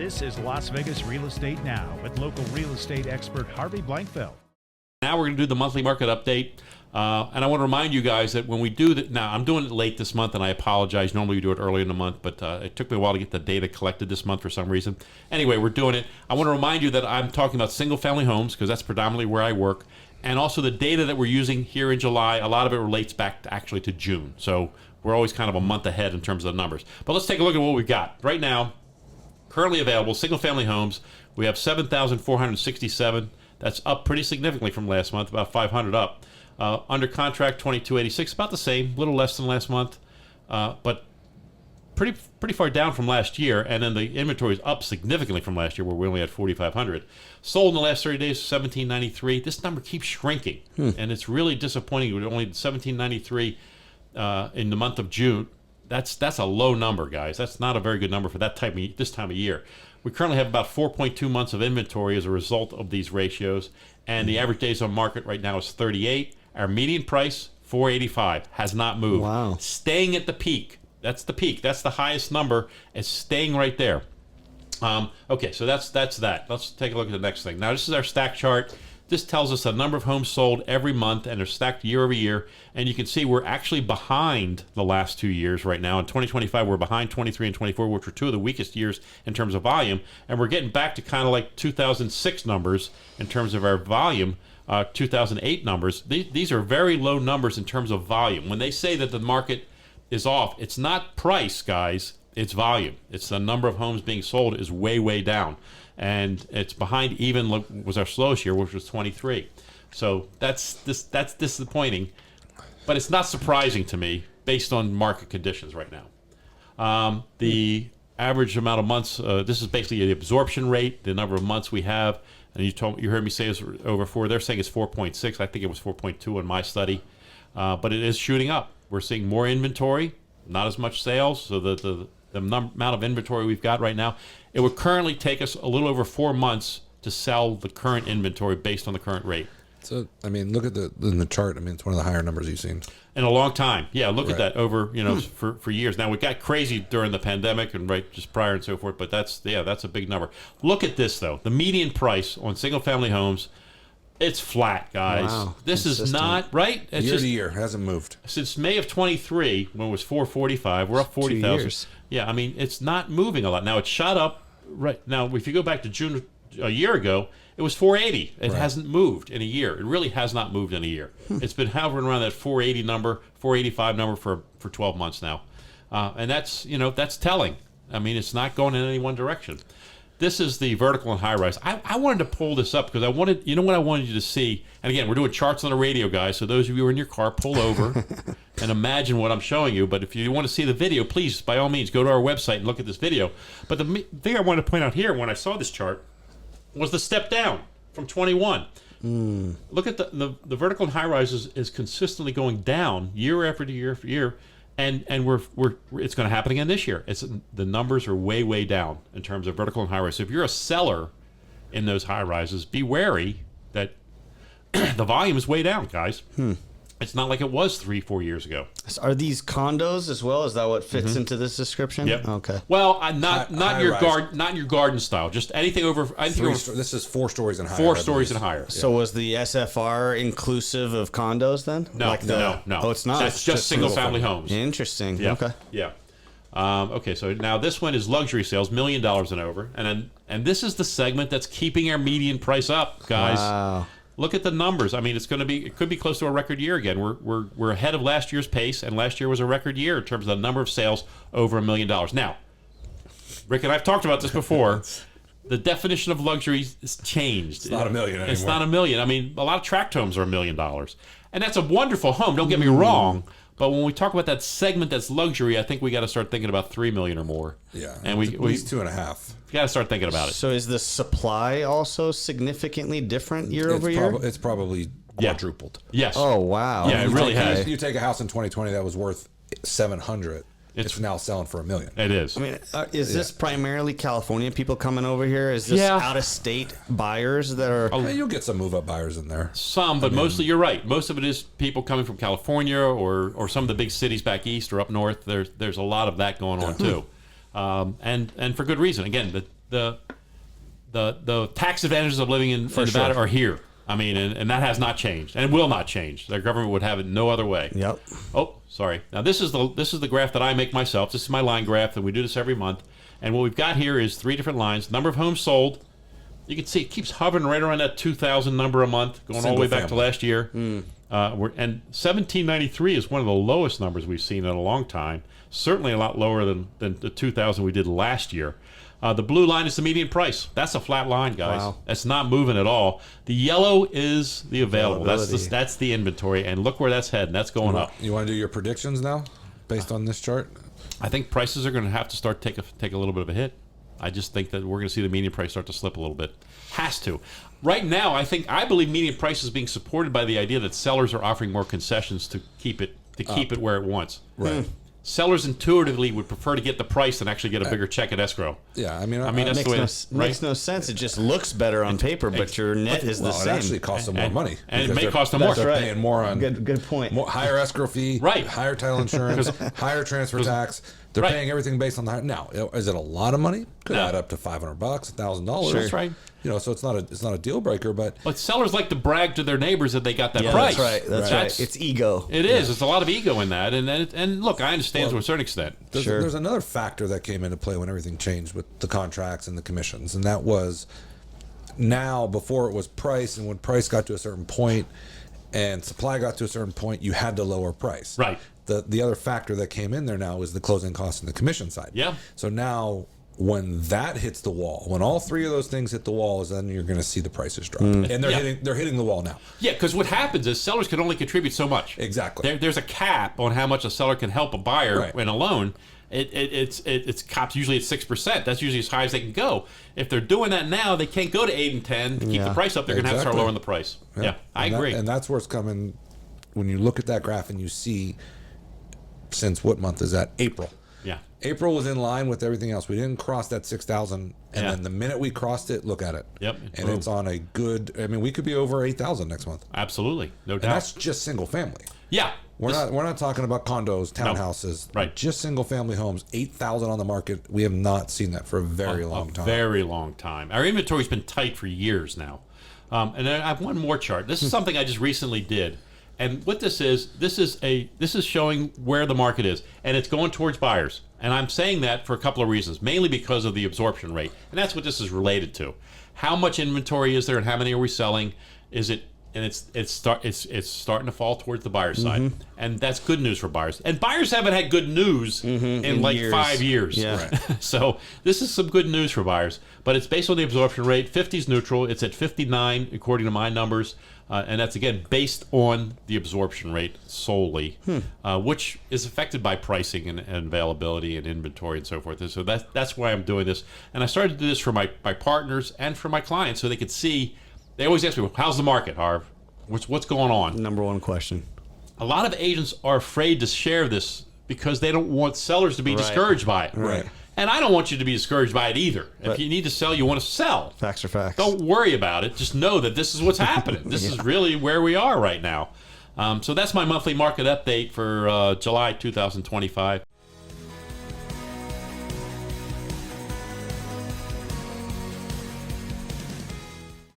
This is Las Vegas Real Estate Now with local real estate expert Harvey Blankfeld. Now we're going to do the monthly market update. And I want to remind you guys that when we do that, now I'm doing it late this month and I apologize. Normally we do it early in the month, but it took me a while to get the data collected this month for some reason. Anyway, we're doing it. I want to remind you that I'm talking about single family homes because that's predominantly where I work. And also the data that we're using here in July, a lot of it relates back to actually to June. So we're always kind of a month ahead in terms of the numbers. But let's take a look at what we've got. Right now, currently available single family homes, we have 7,467. That's up pretty significantly from last month, about 500 up. Under contract, 2,286, about the same, a little less than last month, but pretty far down from last year. And then the inventory is up significantly from last year, where we only had 4,500. Sold in the last 30 days, 1,793. This number keeps shrinking, and it's really disappointing. We're only 1,793 in the month of June. That's a low number, guys. That's not a very good number for this time of year. We currently have about 4.2 months of inventory as a result of these ratios, and the average days on market right now is 38. Our median price, 485, has not moved. Wow. Staying at the peak. That's the peak. That's the highest number. It's staying right there. Okay, so that's that. Let's take a look at the next thing. Now, this is our stack chart. This tells us the number of homes sold every month, and they're stacked year over year. And you can see we're actually behind the last 2 years right now. In 2025, we're behind 23 and 24, which were two of the weakest years in terms of volume. And we're getting back to kind of like 2006 numbers in terms of our volume, 2008 numbers. These are very low numbers in terms of volume. When they say that the market is off, it's not price, guys. It's volume. It's the number of homes being sold is way, way down. And it's behind even was our slowest year, which was 23. So that's disappointing, but it's not surprising to me based on market conditions right now. The average amount of months, this is basically the absorption rate, the number of months we have, and you heard me say it's over 4. They're saying it's 4.6. I think it was 4.2 in my study, but it is shooting up. We're seeing more inventory, not as much sales, so the amount of inventory we've got right now, it would currently take us a little over 4 months to sell the current inventory based on the current rate. So, I mean, look at in the chart. I mean, it's one of the higher numbers you've seen in a long time. Yeah, look at that over, for years. Now, we got crazy during the pandemic and just prior and so forth, but that's a big number. Look at this, though. The median price on single-family homes, it's flat, guys. Wow. This is not, right? It's year to year. Hasn't moved. Since May of 23, when it was 445, we're up 40,000. Yeah, I mean, it's not moving a lot. Now, it shot up. Right now, if you go back to June a year ago, it was 480. It hasn't moved in a year. It really has not moved in a year. It's been hovering around that 480 number, 485 number for 12 months now. And that's telling. I mean, it's not going in any one direction. This is the vertical and high rise. I wanted to pull this up because I wanted you to see, and again, we're doing charts on the radio, guys, so those of you who are in your car, pull over and imagine what I'm showing you. But if you want to see the video, please, by all means, go to our website and look at this video. But the thing I wanted to point out here when I saw this chart was the step down from 21. Look at the vertical and high rise is consistently going down year after year after year. And it's going to happen again this year. The numbers are way, way down in terms of vertical and high rise. So if you're a seller in those high rises, be wary that the volume is way down, guys. It's not like it was 3-4 years ago. Are these condos as well? Is that what fits into this description? Yep. Okay. Well, not your garden style. Just anything over. This is 4 stories and higher. 4 stories and higher. So was the SFR inclusive of condos then? No, no. Oh, it's not. That's just single family homes. Interesting. Yeah. Okay. Yeah. Okay. So now this one is luxury sales, $1 million and over, and this is the segment that's keeping our median price up, guys. Wow. Look at the numbers. I mean, it could be close to a record year again. We're ahead of last year's pace, and last year was a record year in terms of the number of sales over $1 million. Now, Rick and I've talked about this before. The definition of luxury is changed. It's not $1 million anymore. It's not $1 million. I mean, a lot of tract homes are $1 million, and that's a wonderful home. Don't get me wrong. But when we talk about that segment that's luxury, I think we got to start thinking about $3 million or more. Yeah, and at least 2.5. You got to start thinking about it. So is the supply also significantly different year over year? It's probably quadrupled. Yes. Oh wow. Yeah, it really has. You take a house in 2020 that was worth $700. It's now selling for $1 million. It is. I mean, is this primarily California people coming over here? Is this out-of-state buyers that are? Yeah, you'll get some move-up buyers in there. Some, but mostly you're right. Most of it is people coming from California or some of the big cities back east or up north. There's a lot of that going on too, and for good reason. Again, the tax advantages of living in Nevada are here. I mean, and that has not changed and will not change. Their government would have it no other way. Yep. Oh, sorry. Now this is the graph that I make myself. This is my line graph, and we do this every month. And what we've got here is 3 different lines. Number of homes sold. You can see it keeps hovering right around that 2,000 number a month, going all the way back to last year. And 1793 is one of the lowest numbers we've seen in a long time. Certainly a lot lower than the 2,000 we did last year. The blue line is the median price. That's a flat line, guys. Wow. That's not moving at all. The yellow is the available. That's the inventory, and look where that's heading. That's going up. You want to do your predictions now, based on this chart? I think prices are going to have to start take a little bit of a hit. I just think that we're going to see the median price start to slip a little bit. Has to. Right now, I believe median price is being supported by the idea that sellers are offering more concessions to keep it where it wants. Right. Sellers intuitively would prefer to get the price than actually get a bigger check at escrow. Yeah, I mean, that's the way makes no sense. It just looks better on paper, but your net is the same. It actually costs them more money. And it because may cost them more. They're paying more on Good point. higher escrow fee, Right. higher title insurance, higher transfer tax. They're Right. paying everything based on the higher. Now, is it a lot of money? Could No. add up to $500, $1,000. That's right. You know, so it's not a deal breaker, but Sellers like to brag to their neighbors that they got that Yeah, price. That's right. It's ego. It is. There's a lot of ego in that, and look, I understand to a certain extent. there's another factor that came into play when everything changed with the contracts and the commissions, and that was now before it was price, and when price got to a certain point and supply got to a certain point, you had to lower price. Right. The other factor that came in there now is the closing costs and the commission side. Yeah. So now when that hits the wall, when all three of those things hit the wall, is then you're going to see the prices drop, and they're hitting the wall now. Yeah, because what happens is sellers can only contribute so much. Exactly. There's a cap on how much a seller can help a buyer in a loan. It's capped usually at 6%. That's usually as high as they can go. If they're doing that now, they can't go to 8 and 10 to keep the price up. They're going to have to start lowering the price. Yeah, I agree. And that's where it's coming. When you look at that graph and you see, since what month is that? April. Yeah. April was in line with everything else. We didn't cross that 6,000, and then the minute we crossed it, look at it. Yep. And it's on a good. I mean, we could be over 8,000 next month. Absolutely, no doubt. And that's just single family. Yeah. We're not talking about condos, townhouses. Right. Just single family homes. 8,000 on the market. We have not seen that for a very long time. Very long time. Our inventory's been tight for years now. And I have one more chart. This is something I just recently did. And what this is showing where the market is, and it's going towards buyers. And I'm saying that for a couple of reasons, mainly because of the absorption rate, and that's what this is related to. How much inventory is there, and how many are we selling? Is it? And it's starting to fall towards the buyer side, and that's good news for buyers. And buyers haven't had good news in like years. 5 years. Yeah. Right. So this is some good news for buyers, but it's based on the absorption rate. 50 is neutral. It's at 59 according to my numbers. And that's, again, based on the absorption rate solely, which is affected by pricing and availability and inventory and so forth. And so that's why I'm doing this. And I started to do this for my partners and for my clients so they could see. They always ask me, well, how's the market, Harv? What's going on? Number one question. A lot of agents are afraid to share this because they don't want sellers to be discouraged by it. Right. And I don't want you to be discouraged by it either. If you need to sell, you want to sell. Facts are facts. Don't worry about it. Just know that this is what's happening. This is really where we are right now. So that's my monthly market update for July 2025.